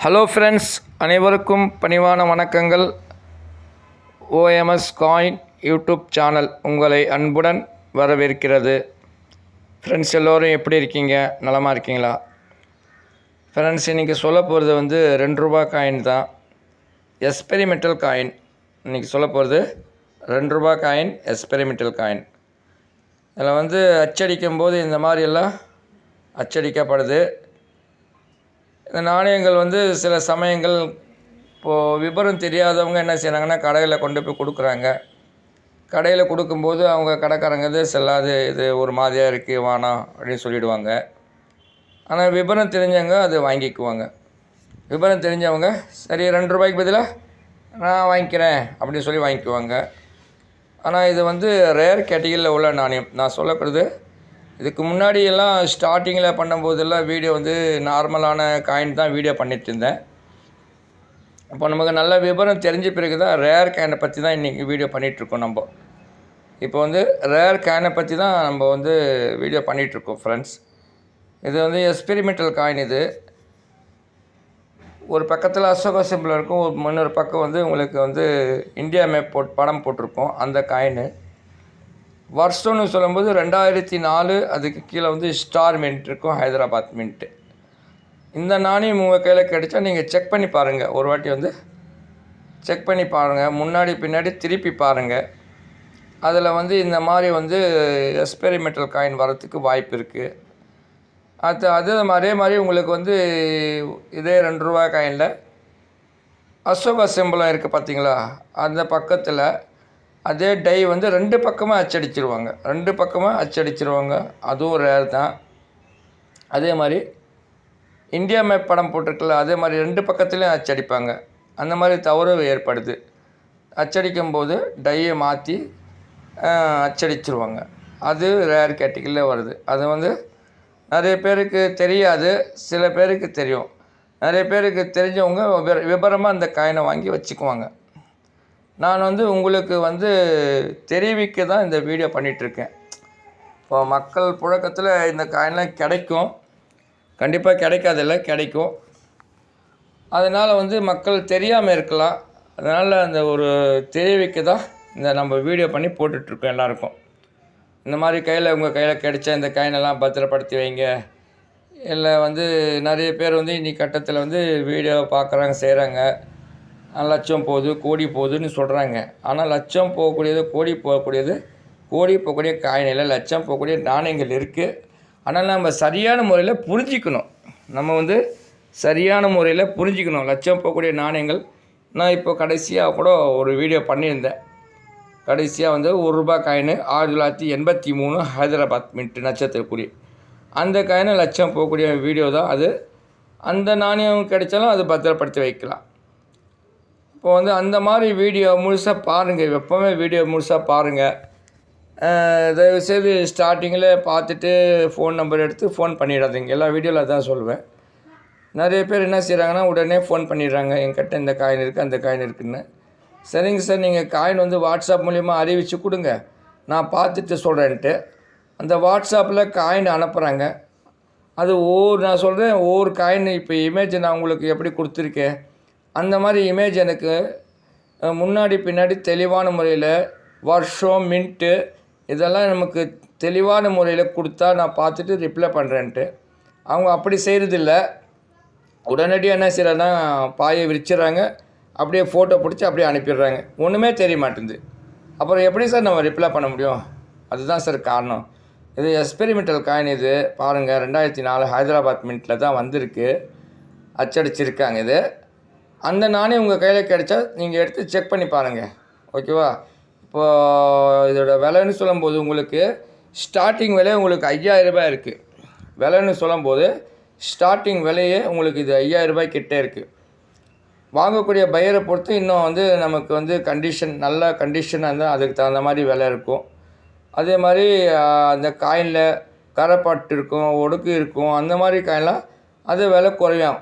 Hello friends, அனைவருக்கும் பணிவான வணக்கங்கள். ஓஎம்எஸ் காயின் யூடியூப் சேனல் உங்களை அன்புடன் வரவேற்கிறது. ஃப்ரெண்ட்ஸ் எல்லோரும் எப்படி இருக்கீங்க? நலமாக இருக்கீங்களா? ஃப்ரெண்ட்ஸ், இன்றைக்கி சொல்ல போகிறது ₹2 காயின் தான். Experimental coin. இன்றைக்கி சொல்ல போகிறது ₹2 காயின், எக்ஸ்பெரிமெண்டல் காயின். இதில் அச்சடிக்கும் போது இந்த மாதிரியெல்லாம் அச்சடிக்கப்படுது. இந்த நாணயங்கள் சில சமயங்கள் இப்போது விபரம் தெரியாதவங்க என்ன செய்கிறாங்கன்னா, கடையில் கொண்டு போய் கொடுக்குறாங்க. கடையில் கொடுக்கும்போது அவங்க கடைக்காரங்க செல்லாது, இது ஒரு மாதிரியாக இருக்குது, வேணாம் அப்படின்னு சொல்லிவிடுவாங்க. ஆனால் விபரம் தெரிஞ்சவங்க அது வாங்கிக்குவாங்க. விபரம் தெரிஞ்சவங்க சரி ₹2 பதிலாக நான் வாங்கிக்கிறேன் அப்படின்னு சொல்லி வாங்கிக்குவாங்க. ஆனால் இது ரேர் கேட்டகரியில் உள்ள நாணயம். நான் சொல்லப்படுது இதுக்கு முன்னாடியெல்லாம் ஸ்டார்டிங்கில் பண்ணும்போதெல்லாம் வீடியோ நார்மலான காயின் தான் வீடியோ பண்ணிகிட்டு இருந்தேன். இப்போ நமக்கு நல்ல விவரம் தெரிஞ்ச பிறகு தான் ரேர் காயினை பற்றி தான் இன்றைக்கி வீடியோ பண்ணிகிட்ருக்கோம். நம்ம இப்போ ரேர் காயினை பற்றி தான் நம்ம வீடியோ பண்ணிகிட்ருக்கோம் ஃப்ரெண்ட்ஸ். இது எக்ஸ்பெரிமெண்டல் காயின். இது ஒரு பக்கத்தில் அசோகா சிம்பிள் இருக்கும், இன்னொரு பக்கம் உங்களுக்கு இந்தியா மேப் படம் போட்டிருக்கோம். அந்த காயின் வருஷம்னு சொல்லும்போது 2004, அதுக்கு கீழே ஸ்டார் மின்ட் இருக்கும், ஹைதராபாத் மின்ட்டு. இந்த நாணயம் உங்கள் கையில் கிடைச்சா நீங்கள் செக் பண்ணி பாருங்கள். ஒரு வாட்டி செக் பண்ணி பாருங்கள், முன்னாடி பின்னாடி திருப்பி பாருங்கள். அதில் இந்த மாதிரி எக்ஸ்பெரிமெண்டல் காயின் வரத்துக்கு வாய்ப்பு இருக்குது. அதே மாதிரி உங்களுக்கு இதே ₹2 காயினில் அசோகா சிம்பளம் இருக்குது பார்த்தீங்களா? அந்த பக்கத்தில் அதே டை 2 பக்கமாக அச்சடிச்சிருவாங்க. 2 பக்கமாக அச்சடிச்சிருவாங்க. அதுவும் ரேர் தான். அதே மாதிரி இந்தியா மேப் படம் போட்டிருக்கல, அதே மாதிரி 2 பக்கத்துலேயும் அச்சடிப்பாங்க. அந்த மாதிரி தவறு ஏற்படுது. அச்சடிக்கும் போது டையை மாற்றி அச்சடிச்சிருவாங்க. அது ரேர் கேட்டகரியில் வருது. அது நிறைய பேருக்கு தெரியாது, சில பேருக்கு தெரியும். நிறைய பேருக்கு தெரிஞ்சவங்க விபரமாக அந்த காயினை வாங்கி வச்சுக்குவாங்க. நான் உங்களுக்கு தெரிவிக்க தான் இந்த வீடியோ பண்ணிகிட்ருக்கேன். இப்போ மக்கள் புழக்கத்தில் இந்த காயின்லாம் கிடைக்கும், கண்டிப்பாக கிடைக்காதில்ல, கிடைக்கும். அதனால் மக்கள் தெரியாமல் இருக்கலாம். அதனால் அந்த ஒரு தெரிவிக்க தான் இந்த நம்ம வீடியோ பண்ணி போட்டுட்ருக்கோம் எல்லாருக்கும். இந்த மாதிரி உங்கள் கையில் கிடைச்ச இந்த காயினெல்லாம் பத்திரப்படுத்தி வைங்க. இல்லை நிறைய பேர் இன்றைக்கி கட்டத்தில் வீடியோ பார்க்குறாங்க, செய்கிறாங்க. லட்சம் போகுது, கோடி போகுதுன்னு சொல்கிறாங்க. ஆனால் லட்சம் போகக்கூடியது, கோடி போகக்கூடிய காயின் இல்லை, லட்சம் போகக்கூடிய நாணயங்கள் இருக்குது. ஆனால் நம்ம சரியான முறையில் புரிஞ்சிக்கணும். நம்ம சரியான முறையில் புரிஞ்சிக்கணும் லட்சம் போகக்கூடிய நாணயங்கள். நான் இப்போ கடைசியாக கூட ஒரு வீடியோ பண்ணியிருந்தேன். கடைசியாக ₹1 காயின் 1983 ஹைதராபாத் மின்ட் நட்சத்திரக்குறி. அந்த காயினை லட்சம் போகக்கூடிய வீடியோ தான் அது. அந்த நாணயம் கிடைச்சாலும் அது பத்திரப்படுத்தி வைக்கலாம். இப்போ அந்த மாதிரி வீடியோ முழுசாக பாருங்கள். எப்போவுமே வீடியோ முழுசாக பாருங்கள். தயவுசெய்து ஸ்டார்டிங்கில் பார்த்துட்டு ஃபோன் நம்பர் எடுத்து ஃபோன் பண்ணிடாதீங்க. எல்லா வீடியோவில் தான் சொல்லுவேன். நிறைய பேர் என்ன செய்கிறாங்கன்னா, உடனே ஃபோன் பண்ணிடுறாங்க, என்கிட்ட இந்த காயின் இருக்குது, அந்த காயின் இருக்குதுன்னு. சரிங்க சார், நீங்கள் காயின் வாட்ஸ்அப் மூலிமா அறிவித்து கொடுங்க, நான் பார்த்துட்டு சொல்கிறேன்ட்டு அந்த வாட்ஸ்அப்பில் காயின் அனுப்புகிறாங்க. அது நான் சொல்கிறேன், ஒவ்வொரு காயின் இப்போ இமேஜ் நான் உங்களுக்கு எப்படி கொடுத்துருக்கேன், அந்த மாதிரி இமேஜ் எனக்கு முன்னாடி பின்னாடி தெளிவான முறையில் வருஷம், மின்ட்டு இதெல்லாம் நமக்கு தெளிவான முறையில் கொடுத்தா நான் பார்த்துட்டு ரிப்ளை பண்ணுறேன்ட்டு. அவங்க அப்படி செய்கிறதில்ல. உடனடியாக என்ன செய்கிறாங்கன்னா, பாயை விரிச்சிடுறாங்க, அப்படியே ஃபோட்டோ பிடிச்சி அப்படியே அனுப்பிடுறாங்க. ஒன்றுமே தெரிய மாட்டேங்குது. அப்புறம் எப்படி சார் நம்ம ரிப்ளை பண்ண முடியும்? அதுதான் சார் காரணம். இது எக்ஸ்பெரிமெண்டல் காயின். இது பாருங்கள், 2004 ஹைதராபாத் மின்ட்டில் தான் வந்திருக்கு, அச்சடிச்சிருக்காங்க. இது அந்த நாணயம் உங்கள் கையில் கிடைச்சா நீங்கள் எடுத்து செக் பண்ணி பாருங்கள், ஓகேவா? இப்போது இதோட விலைன்னு சொல்லும்போது உங்களுக்கு ஸ்டார்டிங் விலை உங்களுக்கு ₹5000 இருக்குது. விலைன்னு சொல்லும்போது ஸ்டார்டிங் விலையே உங்களுக்கு இது ₹5000 கிட்டே இருக்குது. வாங்கக்கூடிய பையரை பொறுத்து இன்னும் நமக்கு கண்டிஷன், நல்ல கண்டிஷனாக இருந்தால் அதுக்கு தகுந்த மாதிரி விலை இருக்கும். அதே மாதிரி அந்த காயினில் கரைப்பாட்டு இருக்கும், ஒடுக்கு இருக்கும். அந்த மாதிரி காயின்லாம் அது விலை குறையும்,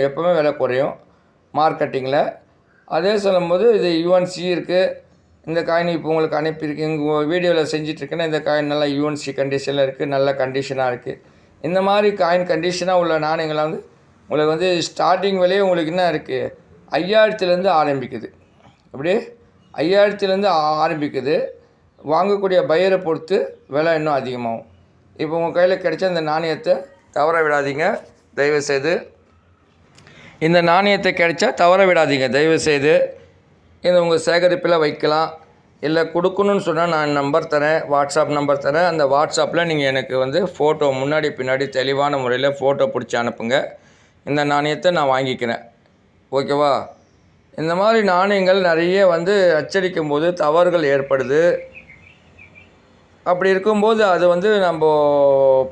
எப்போவுமே விலை குறையும் மார்க்கெட்டிங்கில். அதே சொல்லும்போது இது யுஎன்சி இருக்குது. இந்த காயின் இப்போ உங்களுக்கு அனுப்பியிருக்கேன், உங்கள் வீடியோவில் செஞ்சிட்ருக்கேன்னா இந்த காயின் நல்லா யுஎன்சி கண்டிஷனில் இருக்குது, நல்ல கண்டிஷனாக இருக்குது. இந்த மாதிரி காயின் கண்டிஷனாக உள்ள நாணயங்களை உங்களுக்கு வந்து ஸ்டார்டிங் விலையே உங்களுக்கு என்ன இருக்குது, 5000லேருந்து ஆரம்பிக்குது. அப்படியே 5000லேருந்து ஆரம்பிக்குது. வாங்கக்கூடிய பையரை பொறுத்து விலை இன்னும் அதிகமாகும். இப்போ உங்கள் கையில் கிடைச்ச இந்த நாணயத்தை தவற விடாதீங்க தயவுசெய்து. இந்த நாணயத்தை கிடைச்சா தவற விடாதீங்க தயவுசெய்து. இதை உங்கள் சேகரிப்பில் வைக்கலாம். இல்லை கொடுக்கணுன்னு சொன்னால் நான் நம்பர் தரேன், வாட்ஸ்அப் நம்பர் தரேன். அந்த வாட்ஸ்அப்பில் நீங்கள் எனக்கு வந்து ஃபோட்டோ முன்னாடி பின்னாடி தெளிவான முறையில் ஃபோட்டோ பிடிச்சி அனுப்புங்க. இந்த நாணயத்தை நான் வாங்கிக்கிறேன். ஓகேவா? இந்த மாதிரி நாணயங்கள் நிறைய வந்து அச்சடிக்கும் போது தவறுகள் ஏற்படுது. அப்படி இருக்கும்போது அது வந்து நம்ம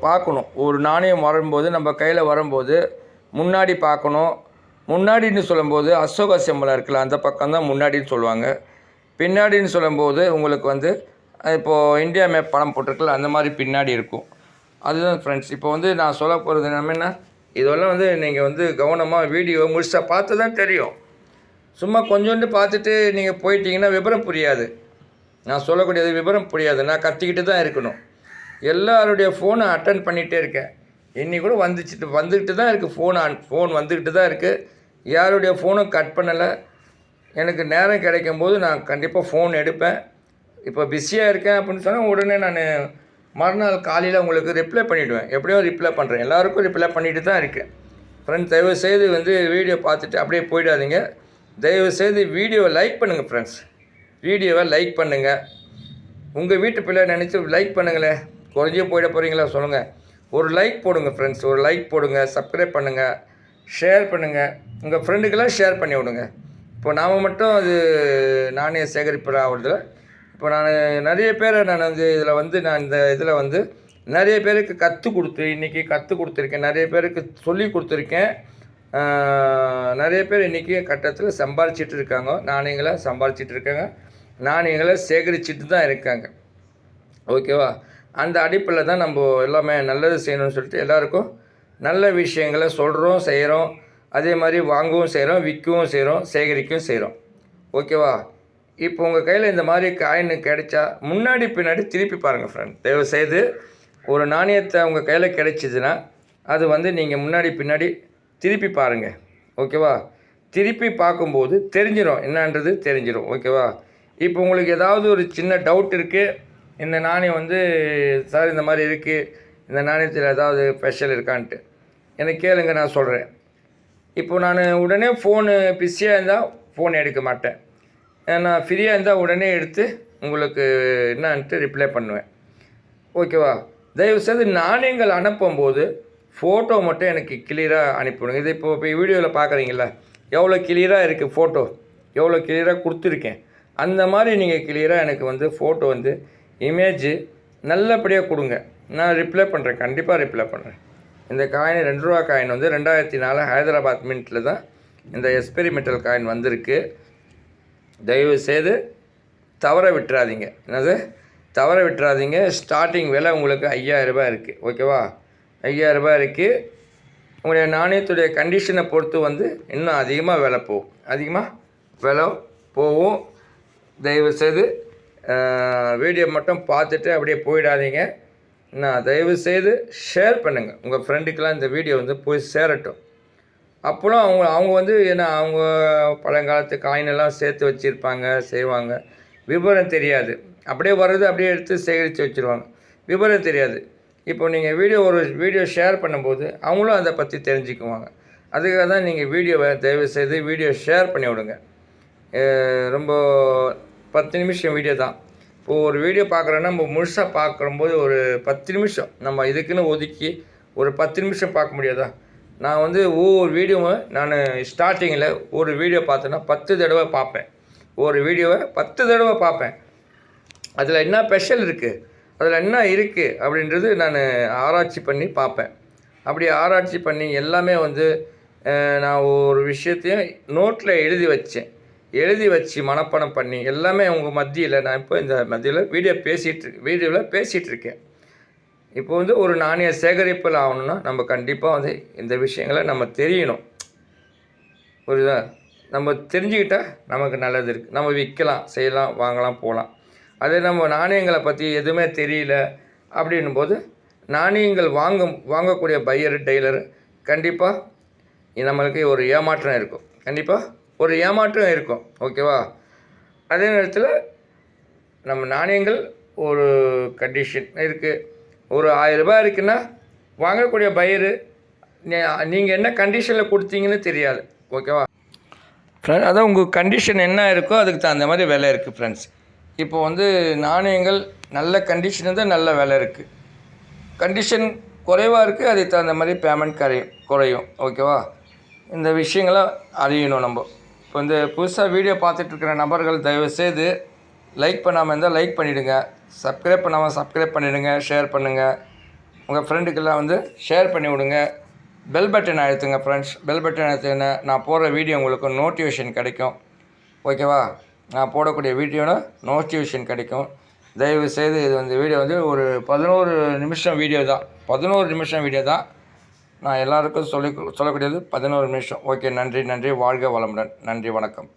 பார்க்கணும். ஒரு நாணயம் வரும்போது நம்ம கையில் வரும்போது முன்னாடி பார்க்கணும். முன்னாடின்னு சொல்லும்போது அசோக சிம்பல் இருக்குல்ல, அந்த பக்கம் தான் முன்னாடின்னு சொல்லுவாங்க. பின்னாடின்னு சொல்லும்போது உங்களுக்கு வந்து இப்போது இந்தியா மேப் படம் போட்டிருக்குல்ல, அந்த மாதிரி பின்னாடி இருக்கும். அதுதான் ஃப்ரெண்ட்ஸ். இப்போ வந்து நான் சொல்ல போகிறது என்னன்னா, இதெல்லாம் வந்து நீங்கள் வந்து கவனமாக வீடியோ முழுசாக பார்த்து தான் தெரியும். சும்மா கொஞ்சோண்டு பார்த்துட்டு நீங்கள் போயிட்டீங்கன்னா விவரம் புரியாது. நான் சொல்லக்கூடியது விவரம் புரியாது. நான் கத்திக்கிட்டு தான் இருக்கணும். எல்லாருடைய ஃபோனை அட்டன் பண்ணிகிட்டே இருக்கேன். இன்னைக்கு கூட வந்துக்கிட்டு தான் இருக்குது. ஃபோன் வந்துக்கிட்டு தான் இருக்குது. யாருடைய ஃபோனும் கட் பண்ணலை. எனக்கு நேரம் கிடைக்கும் போது நான் கண்டிப்பாக ஃபோன் எடுப்பேன். இப்போ பிஸியாக இருக்கேன் அப்படின்னு சொன்னால் உடனே நான் மறுநாள் காலையில் உங்களுக்கு ரிப்ளை பண்ணிவிடுவேன். எப்படியோ ரிப்ளை பண்ணுறேன். எல்லாருக்கும் ரிப்ளை பண்ணிட்டு தான் இருக்கேன். ஃப்ரெண்ட்ஸ், தயவுசெய்து வந்து வீடியோ பார்த்துட்டு அப்படியே போயிடாதீங்க. தயவுசெய்து வீடியோவை லைக் பண்ணுங்கள் ஃப்ரெண்ட்ஸ். வீடியோவை லைக் பண்ணுங்கள். உங்கள் வீட்டு பிள்ளை நினச்சி லைக் பண்ணுங்களேன். குறைஞ்சே போயிட போகிறீங்களா சொல்லுங்கள். ஒரு லைக் போடுங்க ஃப்ரெண்ட்ஸ். ஒரு லைக் போடுங்க, சப்ஸ்கிரைப் பண்ணுங்கள், ஷேர் பண்ணுங்கள். உங்கள் ஃப்ரெண்டுக்கெல்லாம் ஷேர் பண்ணி விடுங்க. இப்போ நாம் மட்டும் அது நாணய சேகரிப்பு ஆகுறதில்ல. இப்போ நான் நிறைய பேரை நான் இந்த இதில் வந்து நிறைய பேருக்கு இன்றைக்கி கற்றுக் கொடுத்துருக்கேன். நிறைய பேருக்கு சொல்லி கொடுத்துருக்கேன். நிறைய பேர் இன்றைக்கி கட்டத்தில் சம்பாரிச்சிட்டு இருக்காங்க. நாணயங்களை சம்பாரிச்சிட்டு இருக்காங்க. நாணயங்களை சேகரிச்சிட்டு தான் இருக்காங்க. ஓகேவா? அந்த அடிப்பில் தான் நம்ம எல்லாமே நல்லது செய்யணும்னு சொல்லிட்டு எல்லாருக்கும் நல்ல விஷயங்களை சொல்கிறோம், செய்கிறோம். அதே மாதிரி வாங்கவும் செய்கிறோம், விற்கவும் செய்கிறோம், சேகரிக்கவும் செய்கிறோம். ஓகேவா? இப்போ உங்கள் கையில் இந்த மாதிரி காயின் கிடைச்சா முன்னாடி பின்னாடி திருப்பி பாருங்கள் ஃப்ரெண்ட். தயவுசெய்து ஒரு நாணயத்தை உங்கள் கையில் கிடைச்சிதுன்னா அது வந்து நீங்கள் முன்னாடி பின்னாடி திருப்பி பாருங்கள். ஓகேவா? திருப்பி பார்க்கும்போது தெரிஞ்சிடும், என்னன்றது தெரிஞ்சிடும். ஓகேவா? இப்போ உங்களுக்கு ஏதாவது ஒரு சின்ன டவுட் இருக்குது, இந்த நாணயம் வந்து சார் இந்த மாதிரி இருக்குது, இந்த நாணயத்தில் ஏதாவது ஸ்பெஷல் இருக்கான்ட்டு எனக்கு கேளுங்க, நான் சொல்கிறேன். இப்போ நான் உடனே ஃபோனு பிஸியாக இருந்தால் ஃபோன் எடுக்க மாட்டேன். நான் ஃப்ரீயாக இருந்தால் உடனே எடுத்து உங்களுக்கு என்னான்ட்டு ரிப்ளை பண்ணுவேன். ஓகேவா? தயவுசெய்து நாணயங்கள் அனுப்பும்போது ஃபோட்டோ மட்டும் எனக்கு கிளியராக அனுப்பிவிடுங்க. இது இப்போ வீடியோவில் பார்க்குறீங்களா, எவ்வளோ கிளியராக இருக்குது ஃபோட்டோ, எவ்வளோ கிளியராக கொடுத்துருக்கேன். அந்த மாதிரி நீங்கள் கிளியராக எனக்கு வந்து ஃபோட்டோ வந்து இமேஜு நல்லபடியாக கொடுங்க. நான் ரிப்ளை பண்ணுறேன், கண்டிப்பாக ரிப்ளை பண்ணுறேன். இந்த காயின் 2 ரூபா காயின் வந்து 2004 ஹைதராபாத் மின்ட்டில் தான் இந்த எக்ஸ்பெரிமெண்டல் காயின் வந்திருக்கு. தயவுசெய்து தவற விட்டுறாதீங்க. என்னது தவற விட்டுறாதீங்க. ஸ்டார்டிங் விலை உங்களுக்கு 5000 ரூபாய் இருக்குது. ஓகேவா? 5000 ரூபாய் இருக்குது. உங்களுடைய நாணயத்துடைய கண்டிஷனை பொறுத்து வந்து இன்னும் அதிகமாக விலை போகும். தயவுசெய்து வீடியோ மட்டும் பார்த்துட்டு அப்படியே போயிடாதீங்க. நான் தயவுசெய்து ஷேர் பண்ணுங்கள். உங்கள் ஃப்ரெண்டுக்கெலாம் இந்த வீடியோ வந்து போய் சேரட்டும். அப்போலாம் அவங்க வந்து ஏன்னா அவங்க பழங்காலத்து காயினெல்லாம் சேர்த்து வச்சுருப்பாங்க, செய்வாங்க. விவரம் தெரியாது. அப்படியே வர்றது அப்படியே எடுத்து சேகரித்து வச்சுருவாங்க. விவரம் தெரியாது. இப்போ நீங்கள் ஒரு வீடியோ ஷேர் பண்ணும்போது அவங்களும் அதை பற்றி தெரிஞ்சுக்குவாங்க. அதுக்காக தான் நீங்கள் வீடியோவை தயவுசெய்து வீடியோ ஷேர் பண்ணி விடுங்க. ரொம்ப 10 நிமிஷம் வீடியோ தான். இப்போது ஒரு வீடியோ பார்க்குறோன்னா நம்ம முழுசாக பார்க்கும்போது ஒரு 10 நிமிஷம் நம்ம இதுக்குன்னு ஒதுக்கி ஒரு 10 நிமிஷம் பார்க்க முடியாதா? நான் வந்து ஒவ்வொரு வீடியோவும் நான் ஸ்டார்டிங்கில் ஒரு வீடியோ பார்த்தேன்னா 10 தடவை பார்ப்பேன். ஒரு வீடியோவை 10 தடவை பார்ப்பேன். அதில் என்ன ஸ்பெஷல் இருக்குது, அதில் என்ன இருக்குது அப்படின்றது நான் ஆராய்ச்சி பண்ணி பார்ப்பேன். அப்படி ஆராய்ச்சி பண்ணி எல்லாமே வந்து நான் ஒரு விஷயத்தையும் நோட்டில் எழுதி வச்சு மனப்பாடம் பண்ணி எல்லாமே உங்கள் மத்தியில் நான் இப்போ இந்த மத்தியில் வீடியோவில் பேசிகிட்டு இருக்கேன். இப்போ வந்து ஒரு நாணய சேகரிப்பில் ஆகணும்னா நம்ம கண்டிப்பாக வந்து இந்த விஷயங்களை நம்ம தெரியணும். புரியுதா? நம்ம தெரிஞ்சுக்கிட்டால் நமக்கு நல்லது இருக்குது. நம்ம விற்கலாம், செய்யலாம், வாங்கலாம், போகலாம். அதே நம்ம நாணயங்களை பற்றி எதுவுமே தெரியல அப்படின்னும் போது நாணயங்கள் வாங்கக்கூடிய பையர் டெய்லர் கண்டிப்பாக நம்மளுக்கு ஒரு ஏமாற்றம் இருக்கும், கண்டிப்பாக ஒரு ஏமாற்றம் இருக்கும். ஓகேவா? அதே நேரத்தில் நம்ம நாணயங்கள் ஒரு கண்டிஷன் இருக்குது. ஒரு 1000 ரூபாய் இருக்குன்னா வாங்கக்கூடிய பையரு நீங்கள் என்ன கண்டிஷனில் கொடுத்தீங்கன்னு தெரியாது. ஓகேவா ஃப்ரெண்ட்? அதான் உங்கள் கண்டிஷன் என்ன இருக்கோ அதுக்கு தகுந்த மாதிரி விலை இருக்குது ஃப்ரெண்ட்ஸ். இப்போ வந்து நாணயங்கள் நல்ல கண்டிஷன் தான் நல்ல விலை இருக்குது. கண்டிஷன் குறைவாக இருக்குது, அதுக்கு தகுந்த மாதிரி பேமெண்ட் குறையும். ஓகேவா? இந்த விஷயங்களை அறியணும் நம்ம. இப்போ வந்து புதுசாக வீடியோ பார்த்துட்ருக்கிற நபர்கள் தயவுசெய்து லைக் பண்ணாமல் இருந்தால் லைக் பண்ணிவிடுங்க, சப்ஸ்கிரைப் பண்ணாமல் சப்ஸ்கிரைப் பண்ணிவிடுங்க, ஷேர் பண்ணுங்கள், உங்கள் ஃப்ரெண்டுக்கெல்லாம் வந்து ஷேர் பண்ணி விடுங்க. பெல் பட்டன் அழுத்துங்க ஃப்ரெண்ட்ஸ். பெல் பட்டன் அழுத்துங்க, நான் போடுற வீடியோ உங்களுக்கு நோட்டிஃபிகேஷன் கிடைக்கும். ஓகேவா? நான் போடக்கூடிய வீடியோவில் நோட்டிஃபிகேஷன் கிடைக்கும். தயவுசெய்து இது வந்து வீடியோ வந்து ஒரு 11 நிமிஷம் வீடியோ தான். 11 நிமிஷம் வீடியோ தான். நான் எல்லாருக்கும் சொல்லக்கூடியது 11 நிமிஷம். ஓகே, நன்றி, வாழ்க வளமுடன். நன்றி, வணக்கம்.